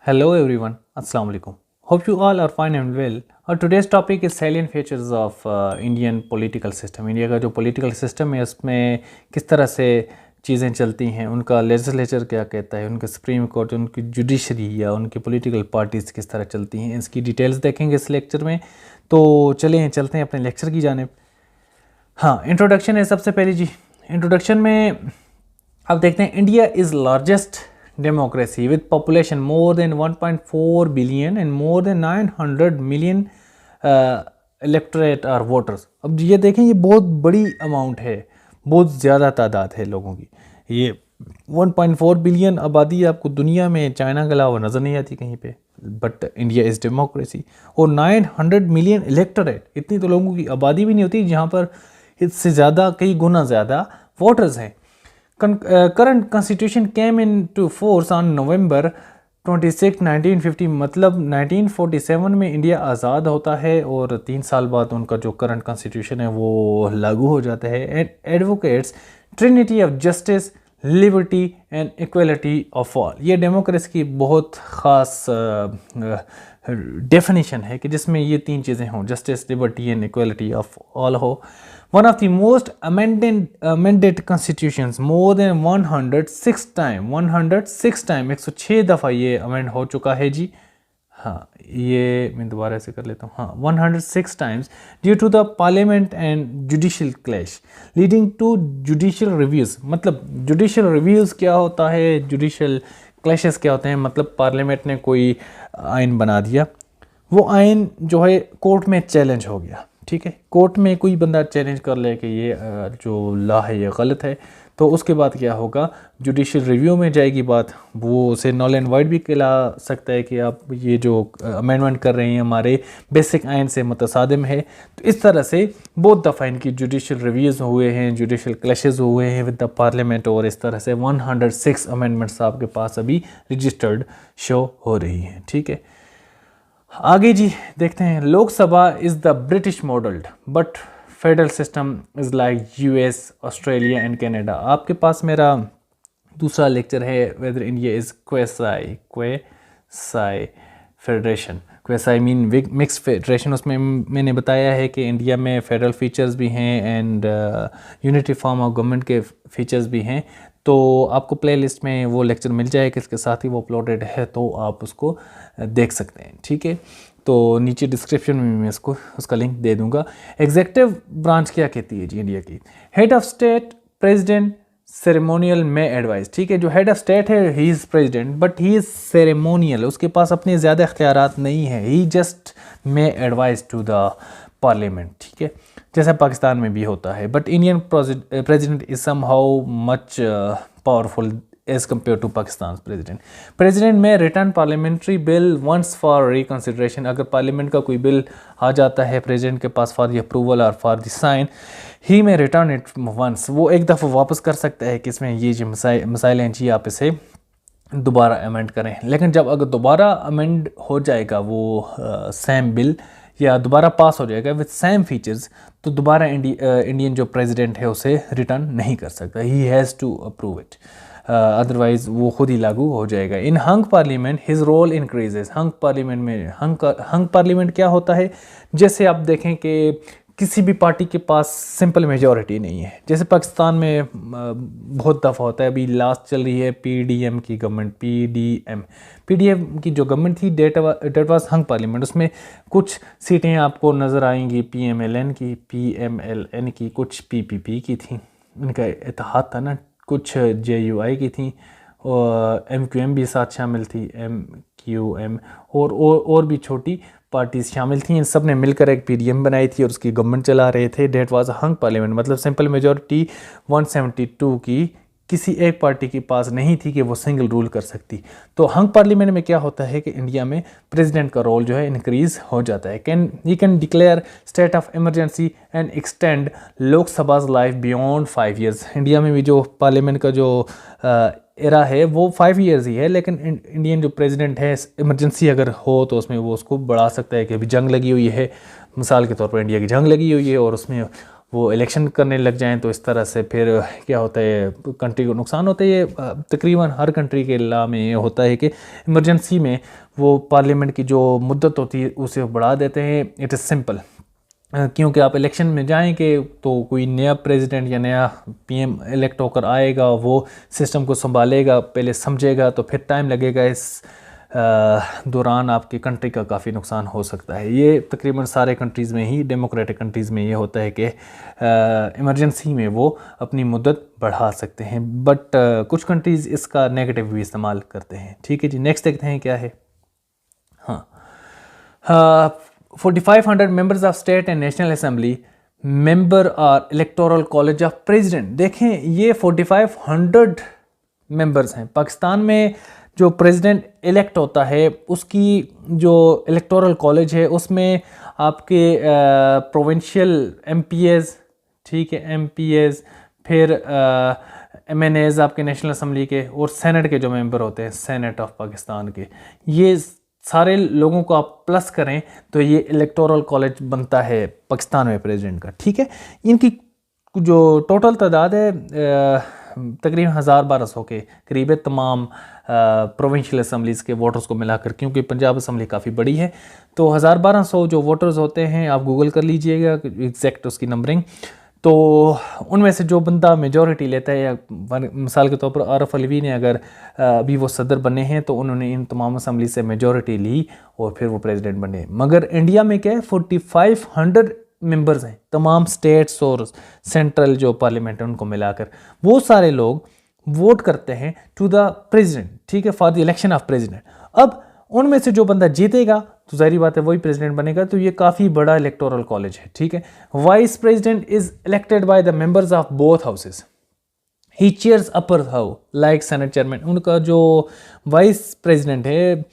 Hello everyone, Assalamu alaikum. Hope you all are fine and well. Our today's topic is salient features of Indian political system. India का जो political system है उसमें किस तरह से चीज़ें चलती हैं, उनका लेजिस्लेचर क्या कहता है, उनका सुप्रीम कोर्ट, उनकी जुडिशरी या उनकी पॉलिटिकल पार्टीज़ किस तरह चलती हैं, इसकी डिटेल्स देखेंगे इस लेक्चर में। तो चलिए चलते हैं अपने लेक्चर की जानिब। हाँ, इंट्रोडक्शन है सबसे पहले जी। इंट्रोडक्शन में आप देखते हैं India is largest democracy with population more than 1.4 billion and more than 900 million electorate or voters। अब ये देखें, ये बहुत बड़ी अमाउंट है, बहुत ज़्यादा तादाद है लोगों की। ये 1.4 बिलियन आबादी आपको दुनिया में चाइना के अलावा नज़र नहीं आती कहीं पे, बट इंडिया इज़ डेमोक्रेसी। और 900 मिलियन इलेक्टोरेट, इतनी तो लोगों की आबादी भी नहीं होती जहाँ पर इससे ज़्यादा, कई गुना ज़्यादा वोटर्स हैं। Current constitution came into force on November 26, 1950, मतलब 1947 में इंडिया आज़ाद होता है और 3 साल बाद उनका जो करंट कॉन्स्टिट्यूशन है वो लागू हो जाता है। And advocates Trinity of justice, liberty and equality of all. ये डेमोक्रेसी की बहुत ख़ास डेफिनेशन है कि जिसमें ये 3 चीज़ें हों, justice, liberty and equality of all हो। One of the most amended constitutions, more than 106 time, 106 दफ़ा ये अमेंड हो चुका है जी। हाँ, ये मैं दोबारा से कर लेता हूँ। हाँ, 106 times due to the parliament and judicial clash leading to judicial reviews. मतलब जुडिशल रिव्यूज़ क्या होता है, जुडिशल क्लैशेस क्या होते हैं, मतलब पार्लियामेंट ने कोई आइन बना दिया, वो आइन जो है कोर्ट में चैलेंज हो गया। ठीक है, कोर्ट में कोई बंदा चैलेंज कर ले कि ये जो लॉ है ये गलत है, तो उसके बाद क्या होगा, जुडिशल रिव्यू में जाएगी बात, वो उसे नल एंड वाइड भी कहला सकता है कि आप ये जो अमेंडमेंट कर रहे हैं हमारे बेसिक आइन से मुतसादिम है। तो इस तरह से बहुत दफ़ा इनकी जुडिशल रिव्यूज़ हुए हैं, जुडिशल क्लैशेस हुए हैं विद द पार्लियामेंट, और इस तरह से 106 अमेंडमेंट्स आपके पास अभी रजिस्टर्ड शो हो रही हैं। ठीक है, आगे जी देखते हैं। Lok Sabha is the British model but federal system is like US, Australia and Canada. आपके पास मेरा दूसरा लेक्चर है whether India is quasi federation, quasi mean mix federation. उसमें मैंने बताया है कि इंडिया में फेडरल फीचर्स भी हैं and unity form of government के फीचर्स भी हैं। तो आपको प्लेलिस्ट में वो लेक्चर मिल जाएगा, इसके साथ ही वो अपलोडेड है, तो आप उसको देख सकते हैं। ठीक है, तो नीचे डिस्क्रिप्शन में मैं इसको उसका लिंक दे दूंगा। एग्जीक्यूटिव ब्रांच क्या कहती है जी इंडिया की? Head of state, president, ceremonial में एडवाइस। ठीक है, जो हेड ऑफ स्टेट है he is president but he is ceremonial, उसके पास अपने ज़्यादा इख्तियारात नहीं है, he just may advice to the parliament. ठीक है, जैसा पाकिस्तान में भी होता है, but Indian president is somehow much powerful as compare to Pakistan president. President में return parliamentary bill once for reconsideration. अगर पार्लियामेंट का कोई बिल आ जाता है प्रेसिडेंट के पास फॉर द अप्रूवल और फॉर द साइन, ही में रिटर्न इट वंस, वो एक दफ़ा वापस कर सकता है कि इसमें ये जो मसाइल हैं जी आप इसे दोबारा अमेंड करें। लेकिन जब अगर दोबारा अमेंड हो जाएगा वो सेम बिल या दोबारा पास हो जाएगा विद सेम फीचर्स, तो दोबारा इंडियन जो प्रेसिडेंट है उसे रिटर्न नहीं कर सकता, he has to approve it, otherwise वो खुद ही लागू हो जाएगा। In hung parliament his role increases. Hung parliament में हंग पार्लियामेंट क्या होता है, जैसे आप देखें कि किसी भी पार्टी के पास सिंपल मेजॉरिटी नहीं है, जैसे पाकिस्तान में बहुत दफ़ा होता है। अभी लास्ट चल रही है पीडीएम की गवर्नमेंट, पीडीएम की जो गवर्नमेंट थी डेट वाज हंग पार्लियामेंट, उसमें कुछ सीटें आपको नज़र आएंगी पीएमएलएन की, कुछ पीपीपी की थी, इनका इत्तेहाद था ना, कुछ जेयूआई की थी, और एमक्यूएम भी साथ शामिल थी, एमक्यूएम और भी छोटी पार्टीज शामिल थी। इन सब ने मिलकर एक पीडीएम बनाई थी और उसकी गवर्नमेंट चला रहे थे। डेट वाज हंग पार्लियामेंट, मतलब सिंपल मेजॉरिटी 172 की किसी एक पार्टी के पास नहीं थी कि वो सिंगल रूल कर सकती। तो हंग पार्लियामेंट में क्या होता है कि इंडिया में प्रेसिडेंट का रोल जो है इंक्रीज़ हो जाता है। He can declare state of emergency and extend Lok Sabha's life beyond 5 years। India में भी जो पार्लियामेंट का जो एरा है वो 5 years ही है, लेकिन इंडियन जो प्रेसिडेंट है इमरजेंसी अगर हो तो उसमें वो उसको बढ़ा सकता है कि अभी जंग लगी हुई है, मिसाल के तौर पर इंडिया की जंग लगी हुई है और उसमें वो इलेक्शन करने लग जाएं तो इस तरह से फिर क्या होता है, कंट्री को नुकसान होता है। ये तकरीबन हर कंट्री के ला में ये होता है कि इमरजेंसी में वो पार्लियामेंट की जो मुद्दत होती है उसे बढ़ा देते हैं। इट इज़ सिंपल, क्योंकि आप इलेक्शन में जाएंगे तो कोई नया प्रेसिडेंट या नया पीएम इलेक्ट होकर आएगा, वो सिस्टम को संभालेगा, पहले समझेगा, तो फिर टाइम लगेगा। इस दौरान आपकी कंट्री का काफ़ी नुकसान हो सकता है। ये तकरीबन सारे कंट्रीज़ में ही, डेमोक्रेटिक कंट्रीज़ में ये होता है कि इमरजेंसी में वो अपनी मुद्दत बढ़ा सकते हैं, बट कुछ कंट्रीज़ इसका नेगेटिव भी इस्तेमाल करते हैं। ठीक है जी, नेक्स्ट देखते हैं क्या है। हाँ, 4500 members of state and national assembly member are electoral college of president। देखें, ये 4500 मेंबर्स हैं। पाकिस्तान में जो प्रेसिडेंट इलेक्ट होता है उसकी जो इलेक्टोरल कॉलेज है उसमें आपके प्रोविंशियल एमपीएस, ठीक है, एमपीएस, फिर एमएनएज आपके नेशनल असम्बली के, और सेनेट के जो मेंबर होते हैं, सेनेट ऑफ पाकिस्तान के, ये सारे लोगों को आप प्लस करें तो ये इलेक्टोरल कॉलेज बनता है पाकिस्तान में प्रेसिडेंट का। ठीक है, इनकी जो टोटल तादाद है तकरीबन 1200 के करीब है, तमाम प्रोविंशियल असम्बलीज़ के वोटर्स को मिलाकर, क्योंकि पंजाब असम्बली काफ़ी बड़ी है। तो 1200 जो वोटर्स होते हैं, आप गूगल कर लीजिएगा एग्जैक्ट उसकी नंबरिंग। तो उनमें से जो बंदा मेजॉरिटी लेता है, या मिसाल के तौर पर आरफ अलवी ने अगर अभी वो सदर बने हैं तो उन्होंने इन तमाम असम्बली से मेजॉरिटी ली और फिर वो प्रेसिडेंट बने। मगर इंडिया में क्या है, 4500 मेंबर्स हैं, तमाम स्टेट्स और सेंट्रल जो पार्लियामेंट है उनको मिलाकर, वो सारे लोग वोट करते हैं टू द प्रेसिडेंट, ठीक है, for the election of president. अब उनमें से जो बंदा जीतेगा तो जाहिर बात है वही प्रेसिडेंट बनेगा। तो ये काफ़ी बड़ा इलेक्टोरल कॉलेज है। ठीक है, vice president is elected by the members of both houses, he chairs upper house like senate chairman. उनका जो वाइस प्रेसिडेंट है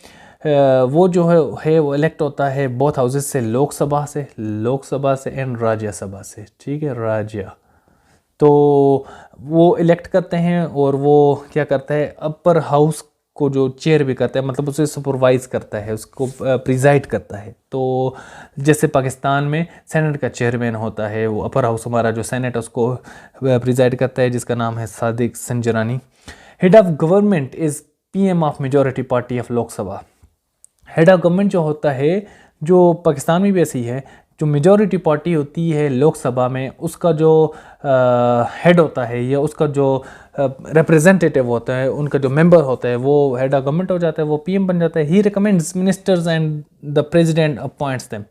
वो जो है वो इलेक्ट होता है बोथ हाउसेस से, लोकसभा से एंड राज्यसभा से। ठीक है, राज्य, तो वो इलेक्ट करते हैं और वो क्या करता है, अपर हाउस को जो चेयर भी करता है, मतलब उसे सुपरवाइज करता है, उसको प्रिजाइड करता है। तो जैसे पाकिस्तान में सेनेट का चेयरमैन होता है, वो अपर हाउस हमारा जो सेनेट है उसको प्रिजाइड करता है, जिसका नाम है Sadiq Sanjrani. Head of government is PM of majority party of Lok Sabha. Head of government जो होता है, जो पाकिस्तान में भी ऐसी है, जो मेजॉरिटी पार्टी होती है लोकसभा में, उसका जो हेड होता है या उसका जो रिप्रेजेंटेटिव होता है, उनका जो मेंबर होता है, वो हेड ऑफ गवर्नमेंट हो जाता है, वो पीएम बन जाता है। He recommends ministers and the president appoints them.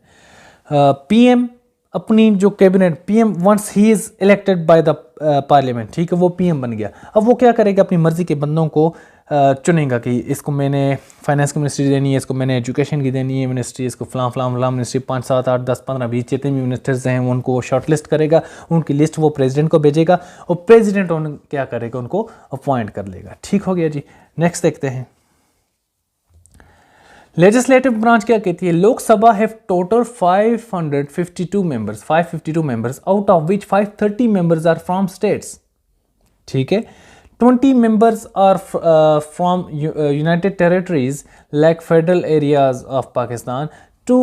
PM अपनी जो cabinet, PM once he is elected by the parliament, ठीक है, वो पीएम बन गया। अब वो क्या करेगा, अपनी मर्जी के बंदों को चुनेगा कि इसको मैंने फाइनेंस की मिनिस्ट्री देनी है, इसको मैंने एजुकेशन की देनी है मिनिस्ट्री, इसको फलां फलां फलां मिनिस्ट्री, 5 7 8 10 15 20 जितने भी मिनिस्टर्स हैं उनको वो शॉर्ट लिस्ट करेगा, उनकी लिस्ट वो प्रेसिडेंट को भेजेगा और प्रेसिडेंट क्या करेगा, उनको अपॉइंट कर लेगा। ठीक हो गया जी, नेक्स्ट देखते हैं। लेजिस्लेटिव ब्रांच क्या कहती है, Lok Sabha have total 552 members, out of which 530 members are from states. ठीक है, 20 members are from United Territories like federal areas of Pakistan, to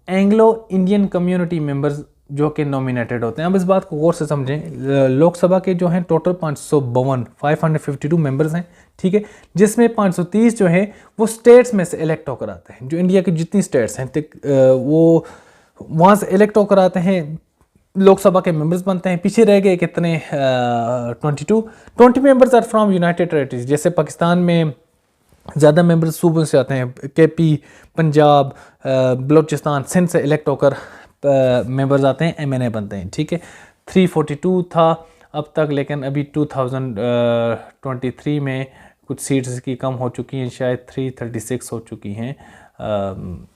Anglo-Indian community members जो कि नॉमिनेटेड होते हैं। अब इस बात को गौर से समझें, लोकसभा के जो हैं टोटल 552 मेंबर्स हैं, ठीक है, जिसमें 530 जो हैं वो स्टेट्स में से इलेक्ट होकर आते हैं। जो इंडिया की जितनी स्टेट्स हैं वो वहाँ से इलेक्ट होकर आते हैं, लोकसभा के मेंबर्स बनते हैं। पीछे रह गए कितने, 20 members are from united territories. जैसे पाकिस्तान में ज़्यादा मेंबर्स सूबों से आते हैं, केपी, पंजाब, बलूचिस्तान, सिंध से इलेक्ट होकर मेंबर्स आते हैं, एमएनए बनते हैं। ठीक है, 342 था अब तक, लेकिन अभी 2023 में कुछ सीट्स की कम हो चुकी हैं, शायद 336 हो चुकी हैं।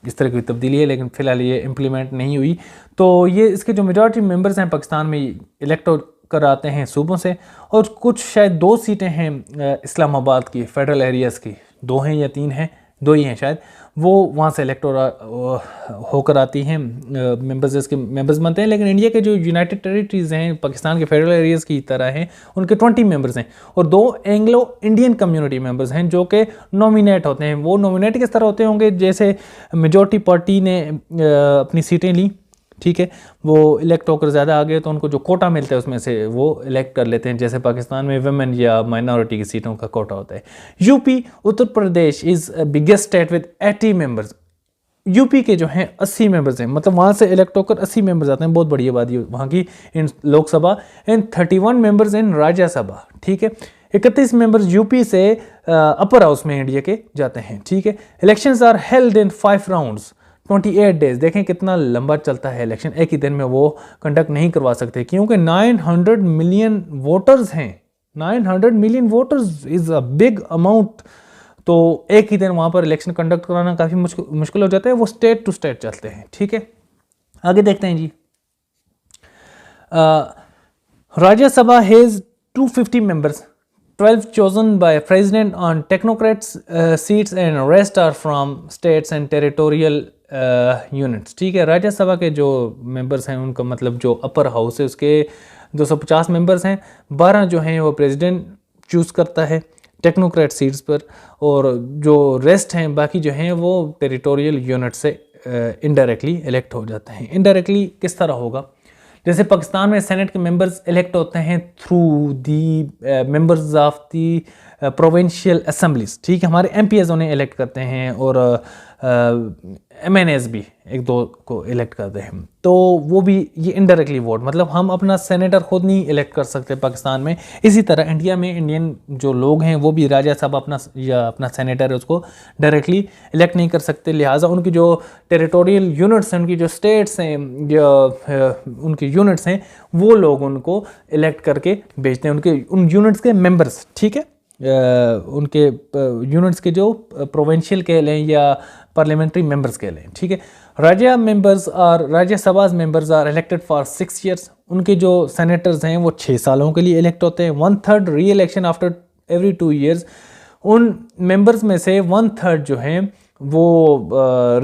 इस तरह की तब्दीली है, लेकिन फ़िलहाल ये इम्प्लीमेंट नहीं हुई। तो ये इसके जो मेजॉरिटी मेंबर्स हैं पाकिस्तान में इलेक्ट कर आते हैं सूबों से, और कुछ शायद 2 सीटें हैं इस्लामाबाद की, फेडरल एरियाज़ की, 2 हैं या 3 हैं, 2 ही हैं शायद, वो वहाँ से इलेक्ट होकर आती हैं, मेंबर्स इसके मेंबर्स बनते हैं। लेकिन इंडिया के जो यूनाइटेड टेरिटरीज़ हैं, पाकिस्तान के फेडरल एरियाज़ की तरह हैं, उनके 20 मेंबर्स हैं, और 2 एंग्लो इंडियन कम्युनिटी मेंबर्स हैं जो कि नॉमिनेट होते हैं। वो नॉमिनेट किस तरह होते होंगे, जैसे मेजॉरिटी पार्टी ने अपनी सीटें ली, ठीक है, वो इलेक्ट होकर ज़्यादा आ गए तो उनको जो कोटा मिलता है उसमें से वो इलेक्ट कर लेते हैं, जैसे पाकिस्तान में वुमेन या माइनॉरिटी की सीटों का कोटा होता है। UP Uttar Pradesh is biggest state with 80 members. UP के जो हैं 80 मेंबर्स हैं, मतलब वहाँ से इलेक्ट होकर 80 मेंबर्स आते हैं, बहुत बड़ी आबादी वहाँ की in Lok Sabha, and 31 members in Rajya Sabha. ठीक है, 31 मेंबर्स यूपी से अपर हाउस में इंडिया के जाते हैं। ठीक है, elections are held in 5 rounds 28 days. देखें कितना लंबा चलता है इलेक्शन, एक ही दिन में वो कंडक्ट नहीं करवा सकते क्योंकि 900 मिलियन वोटर्स हैं। 900 million voters is a big amount, तो एक ही दिन वहाँ पर इलेक्शन कंडक्ट कराना काफ़ी मुश्किल हो जाता है, वो स्टेट टू स्टेट चलते हैं। ठीक है, आगे देखते हैं जी। Rajya Sabha has 250 members, 12 chosen by president on technocrats seats and rest are from states and territorial units। ठीक है, राज्यसभा के जो मेंबर्स हैं उनका मतलब जो अपर हाउस है उसके 250 मेंबर्स हैं, 12 जो हैं वो प्रेसिडेंट चूज़ करता है टेक्नोक्रेट सीट्स पर, और जो रेस्ट हैं बाकी जो हैं वो टेरिटोरियल यूनिट से इनडायरेक्टली इलेक्ट हो जाते हैं। इनडायरेक्टली किस तरह होगा, जैसे पाकिस्तान में सेनेट के मेंबर्स इलेक्ट होते हैं through the members of the provincial assemblies. ठीक है, हमारे एमपीएस उन्हें इलेक्ट करते हैं और एमएनएस भी एक दो को इलेक्ट करते हैं, तो वो भी ये इनडायरेक्टली वोट, मतलब हम अपना सेनेटर खुद नहीं इलेक्ट कर सकते पाकिस्तान में। इसी तरह इंडिया में इंडियन जो लोग हैं वो भी राज्यसभा अपना सेनेटर है उसको डायरेक्टली इलेक्ट नहीं कर सकते, लिहाजा उनकी जो टेरिटोरियल यूनिट्स हैं, उनकी जो स्टेट्स हैं या उनके यूनिट्स हैं, वो लोग उनको इलेक्ट करके भेजते हैं, उनके उन यूनिट्स के मेंबर्स। ठीक है, उनके यूनिट्स के जो प्रोविंशियल कह लें या पार्लियामेंट्री मेंबर्स कह लें। ठीक है, Rajya Sabha members are elected for 6 years. उनके जो सेनेटर्स हैं वो 6 सालों के लिए इलेक्ट होते हैं। 1/3 री इलेक्शन आफ्टर एवरी 2 ईयर्स। उन मेंबर्स में से 1/3 जो हैं वो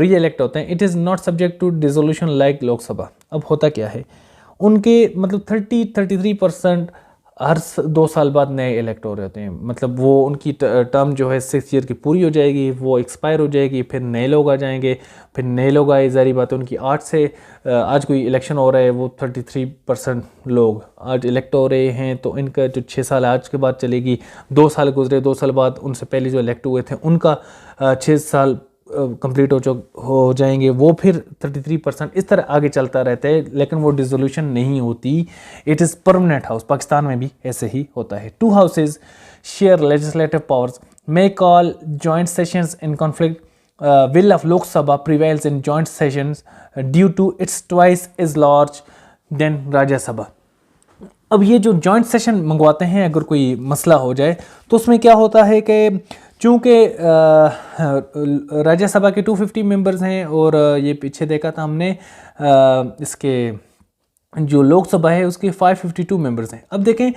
री इलेक्ट होते हैं। It is not subject to dissolution like Lok Sabha. अब होता क्या है, उनके मतलब 33% हर 2 साल बाद नए इलेक्ट हो रहे होते हैं, मतलब वो उनकी टर्म जो है 6 ईयर की पूरी हो जाएगी, वो एक्सपायर हो जाएगी, फिर नए लोग आ जाएंगे, फिर नए लोग आए, ज़ाहिर बात है उनकी आज कोई इलेक्शन हो रहा है, वो 33% लोग आज इलेक्ट हो रहे हैं, तो इनका जो 6 साल आज के बाद चलेगी, 2 साल गुजरे, 2 साल बाद उनसे पहले जो इलेक्ट हुए थे उनका 6 साल कंप्लीट हो जाएंगे, वो फिर 33%, इस तरह आगे चलता रहता है, लेकिन वो डिसोल्यूशन नहीं होती। It is permanent house. Pakistan में भी ऐसे ही होता है। 2 houses share legislative powers, may call joint sessions in conflict, will of Lok Sabha prevails in joint sessions due to its twice as large than Rajya Sabha। अब ये जो joint session मंगवाते हैं, अगर कोई मसला हो जाए तो उसमें क्या होता है कि चूँकि राज्यसभा के 250 मेंबर्स हैं और ये पीछे देखा था हमने इसके जो लोकसभा है उसके 552 मेंबर्स हैं। अब देखें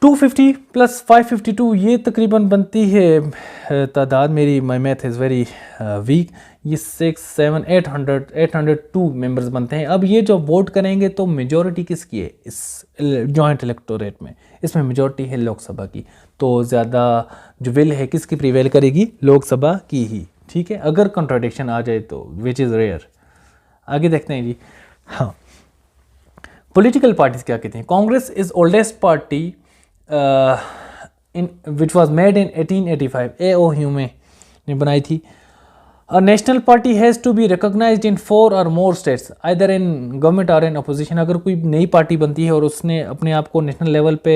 250 प्लस 552 ये तकरीबन बनती है तादाद, मेरी माई मैथ इज़ वेरी वीक, ये 6 7 802 मेंबर्स बनते हैं। अब ये जो वोट करेंगे तो मेजॉरिटी किसकी है इस जॉइंट इलेक्टोरेट में, इसमें मेजॉरिटी है लोकसभा की, तो ज़्यादा जो विल है किसकी प्रिवेल करेगी, लोकसभा की ही। ठीक है, अगर कंट्राडिक्शन आ जाए तो, विच इज़ रेयर। आगे देखते हैं जी। हाँ, पॉलिटिकल पार्टीज क्या कहते हैं। Congress is oldest party which was made in 1885, A.O. ह्यूमे ने बनाई थी। A national party has to be recognized in 4 or more states, either in government or in opposition। अगर कोई नई पार्टी बनती है और उसने अपने आप को नेशनल लेवल पे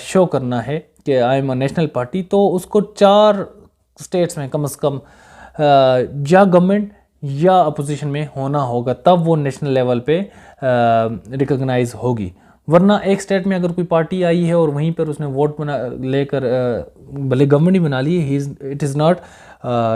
शो करना है कि I am a national party, तो उसको 4 स्टेट्स में कम से कम या गवर्नमेंट या अपोजिशन में होना होगा, तब वो नेशनल लेवल पे रिकॉग्नाइज होगी। वरना एक स्टेट में अगर कोई पार्टी आई है और वहीं पर उसने वोट लेकर भले गवर्नमेंट ही बना ली, it is not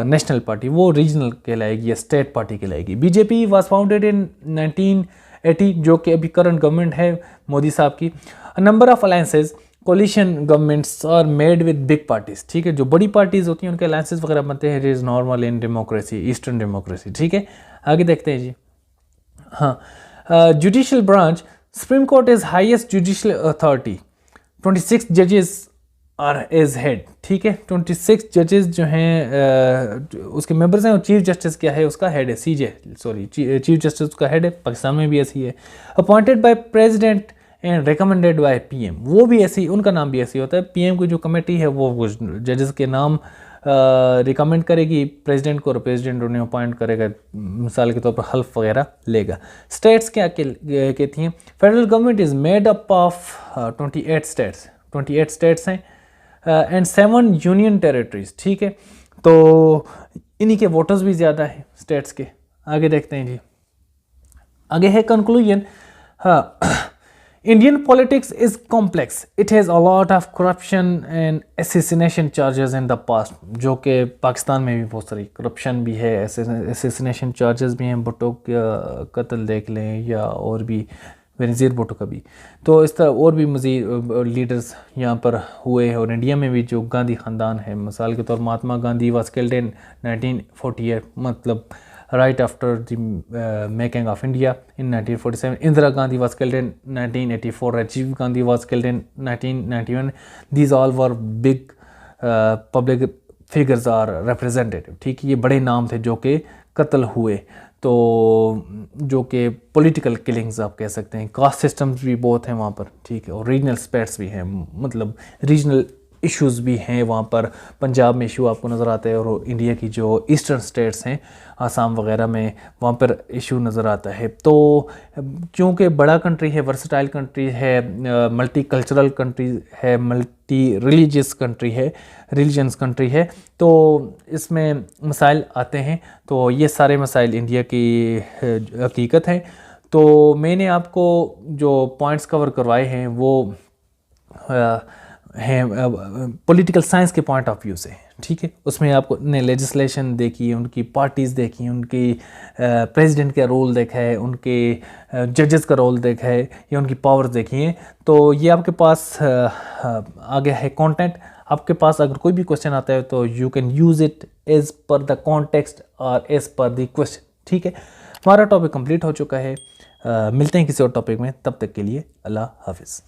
national party, वो रीजनल कहलाएगी या स्टेट पार्टी कहलाएगी। बीजेपी वाज फाउंडेड इन 1980, जो कि अभी करंट गवर्नमेंट है मोदी साहब की। Number of alliances coalition governments are made with big parties. ठीक है, जो बड़ी पार्टीज होती हैं उनके अलायंसेज वगैरह बनते हैं। It is normal in democracy, eastern democracy. ठीक है, आगे देखते हैं जी। हाँ, judicial branch, Supreme Court is highest judicial authority. 26 judges are as head, ठीक है। 26 जजेस जो हैं उसके मेंबर्स हैं, और चीफ जस्टिस क्या है, उसका हेड है, सीजे सॉरी चीफ जस्टिस उसका हेड है। पाकिस्तान में भी ऐसी है। Appointed by president and recommended by PM, वो भी ऐसी, उनका नाम भी ऐसी होता है। पीएम की जो कमेटी है वो जजेस के नाम रिकमेंड करेगी प्रेसिडेंट को, और प्रेसिडेंट उन्हें अपॉइंट करेगा, मिसाल के तौर पर हल्फ वगैरह लेगा। स्टेट्स क्या कहती हैं? Federal government is made up of 28 states हैं एंड 7 यूनियन टेरिटरीज, ठीक है। तो इन्हीं के वोटर्स भी ज़्यादा हैं स्टेट्स के। आगे देखते हैं जी, आगे है कंक्लूजन। हाँ, Indian politics is complex, it has a lot of corruption and assassination charges in the past, जो कि पाकिस्तान में भी बहुत सारी करप्शन भी है, असैसिनेशन चार्जेस भी हैं। भुट्टो का कत्ल देख लें, या और भी बेनज़ीर भुट्टो का भी, तो इस तरह और भी मज़ीद लीडर्स यहाँ पर हुए हैं। और इंडिया में भी जो गांधी ख़ानदान है, मिसाल के तौर Mahatma Gandhi was killed in 1948, मतलब right after the making of India in 1947. Indira Gandhi was killed in 1984. Rajiv Gandhi was killed in 1991. These all were big public figures are representative, ठीक है। ये बड़े नाम थे जो कि कत्ल हुए, तो जो कि पॉलिटिकल किलिंग्स आप कह सकते हैं। कास्ट सिस्टम्स भी बहुत हैं वहाँ पर, ठीक है। और रीजनल स्पेट्स भी हैं, मतलब रीजनल इश्यूज़ भी हैं वहाँ पर। पंजाब में इशू आपको नज़र आता है, और इंडिया की जो ईस्टर्न स्टेट्स हैं, आसाम वगैरह में, वहाँ पर इशू नज़र आता है। तो क्योंकि बड़ा कंट्री है, वर्सटाइल कंट्री है, मल्टी कल्चरल कंट्री है, मल्टी रिलीजियस कंट्री है, रिलीजन्स कंट्री है, तो इसमें मसाइल आते हैं। तो ये सारे मसाइल इंडिया की हकीकत हैं। तो मैंने आपको जो पॉइंट्स कवर करवाए हैं वो हैं पॉलिटिकल साइंस के पॉइंट ऑफ व्यू से, ठीक है। उसमें आपको ने लेजिस्लेशन देखी, उनकी पार्टीज़ देखी, उनकी प्रेसिडेंट का रोल देखा है, उनके जजेस का रोल देखा है, या उनकी पावर्स देखी हैं। तो ये आपके पास आ गया है कंटेंट। आपके पास अगर कोई भी क्वेश्चन आता है तो you can use it as per the context और एज़ पर द क्वेश्चन, ठीक है। हमारा टॉपिक कंप्लीट हो चुका है। मिलते हैं किसी और टॉपिक में, तब तक के लिए अल्लाह हाफिज़।